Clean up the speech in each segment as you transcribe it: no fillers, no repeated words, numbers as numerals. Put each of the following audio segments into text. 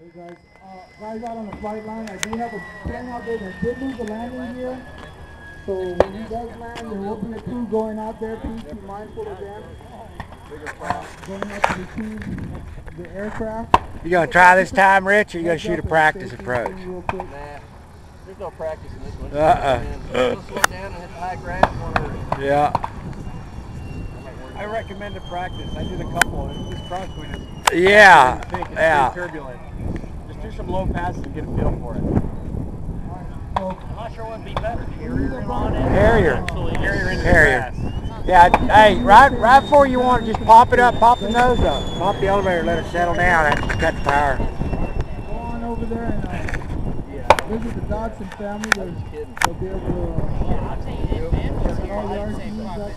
Hey guys, guys out on the flight line, I do have a plane out there that did lose a landing gear. So when he does land, there will be a crew going out there. Please be mindful of them. Going out to retrieve the aircraft. You gonna try this time, Rich, or you gonna shoot a practice approach? Nah, there's no practice in this one. Slow down and hit the high grass one. Yeah. I recommend a practice. I did a couple. This crosswind is It's pretty turbulent. Just do some low passes and get a feel for it. I'm not sure what would be better, Harrier and on it. Harrier. Harrier into Harrier. the grass. Yeah, hey, right before you want to just pop it up, pop the nose up, pop the elevator, let it settle down, and just cut the power. Go on over there and visit the Dodson family. They'll be able to I'll tell you this, man. all the RCs up.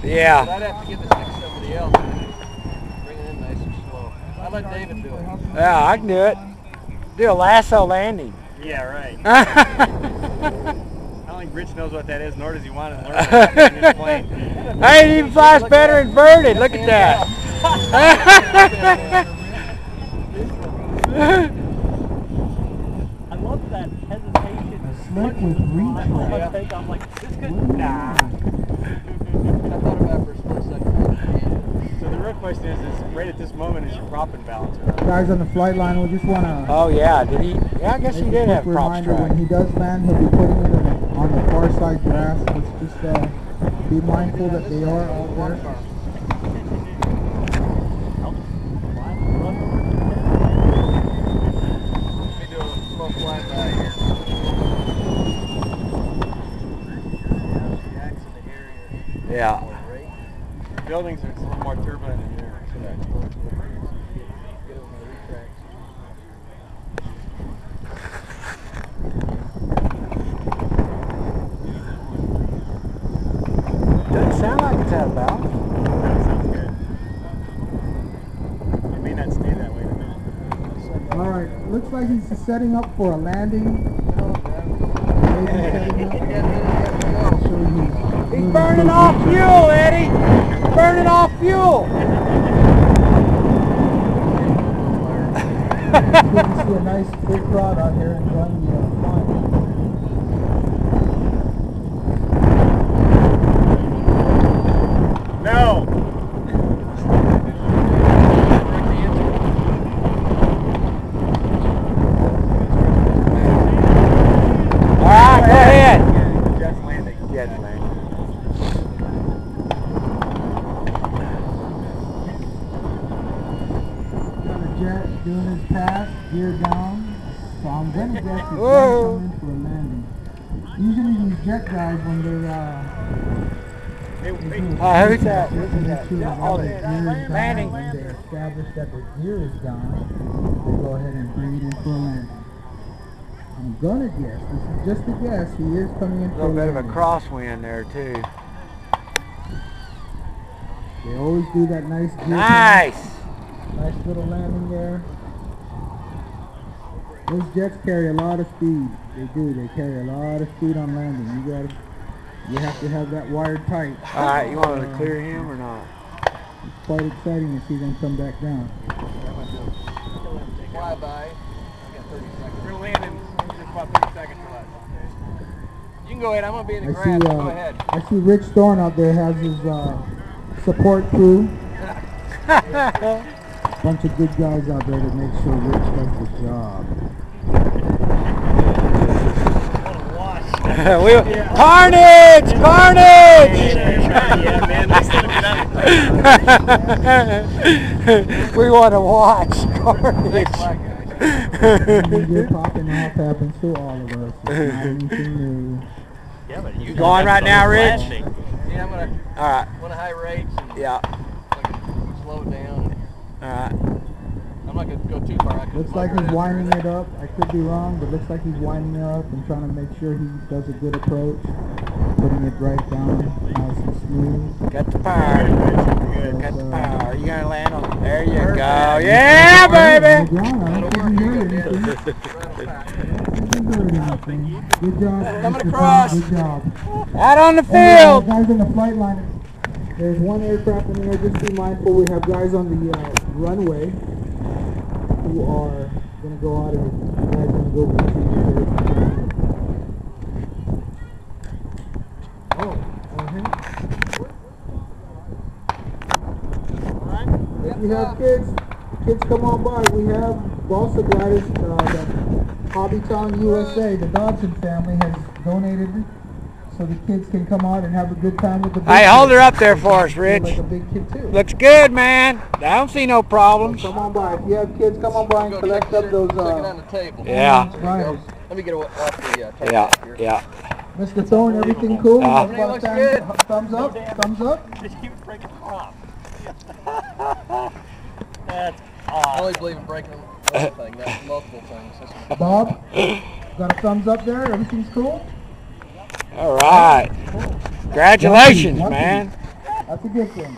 Yeah. But I'd have to give this next to somebody else and bring it in nice and slow. I'd let David do it. Yeah, I can do it. Do a lasso landing. Yeah, right. I I don't think Rich knows what that is, nor does he want to learn it in his plane. It even flies better inverted. Look at that. I love that hesitation. Slick with reach. I'm like, this could, I nah. thought about it for a split second. So the real question is right at this moment, is your prop in balance? Guys on the flight line, we just want to. Oh yeah, did he? Yeah, I guess he did have prop reminder, strike. when he does land, he'll be putting it on the far side grass. Let's just be mindful that they are out there. Let me do a slow flyby here. Yeah. Buildings are a little more turbulent in here. Doesn't sound like it's out of balance. That sounds good. It may not stay that way tonight. All right, looks like he's setting up for a landing. He's burning off fuel, Eddie. Burning off fuel. Good to see a nice big crowd out here enjoying the fun. No! Alright, go ahead. Jet's landing. Jet's landing. Got a jet doing his pass, gear down. So I'm gonna guess he's Whoa. going to come in for a landing. Usually these jet guys, when they're Who's that? Making sure that all their gear is down. Landing. When they establish that the gear is down, they go ahead and bring it in for a landing. I'm gonna guess, this is just a guess, he is coming in A for a little bit of a landing. crosswind there too. They always do that nice gear Nice. nice little landing there. Those jets carry a lot of speed. They do, they carry a lot of speed on landing. You have to have that wired tight. Alright, you want to clear him or not? It's quite exciting to see them come back down. Flyby. I got 30 seconds. We're landing just about 30 seconds or less. You can go ahead. I'm going to be in the I grass. see, Go ahead. I see Rich Thorne out there has his support crew. Bunch of good guys out there to make sure Rich does the job. Carnage! Carnage! Yeah, man. They still get out. We want to watch carnage. Good popping off happens to all of us. It's not anything new. Yeah, but you Going right now, Rich? Yeah, I'm going to Alright, want to high rates and yeah. slow it down. Alright. I'm not going to go too far. Looks like he's winding it up. I could be wrong, but looks like he's winding it up and trying to make sure he does a good approach. Putting it right down, nice and smooth. Got the power. Got the power. You gonna land on? There you go. Yeah, baby. Good job. I don't think he heard anything. Good job. Coming across. Good job. Out on the And, field. guys in the flight line, There's one aircraft in there. Just be mindful. We have guys on the runway who are going to go out and you guys going to go retrieve it. Oh, If you have kids come on by. We have balsa gliders that Hobbytown USA, the Dodson family, has donated so the kids can come out and have a good time with the big Hey, hold kids. her up there for us, Rich. Like a big kid too. Looks good, man. I don't see no problems. So come on by. If you have kids, come on by and collect up those Stick it on the table. Yeah. gliders. Let me get off the target Yeah, here. yeah. Mr. Thorne, everything cool? Everything looks good. Thumbs up? Thumbs up? Just keep breaking off. That's I awesome. always believe in breaking one thing, not multiple things. This one- Bob, got a thumbs up there? Everything's cool? All right. Congratulations, man. That's a good thing.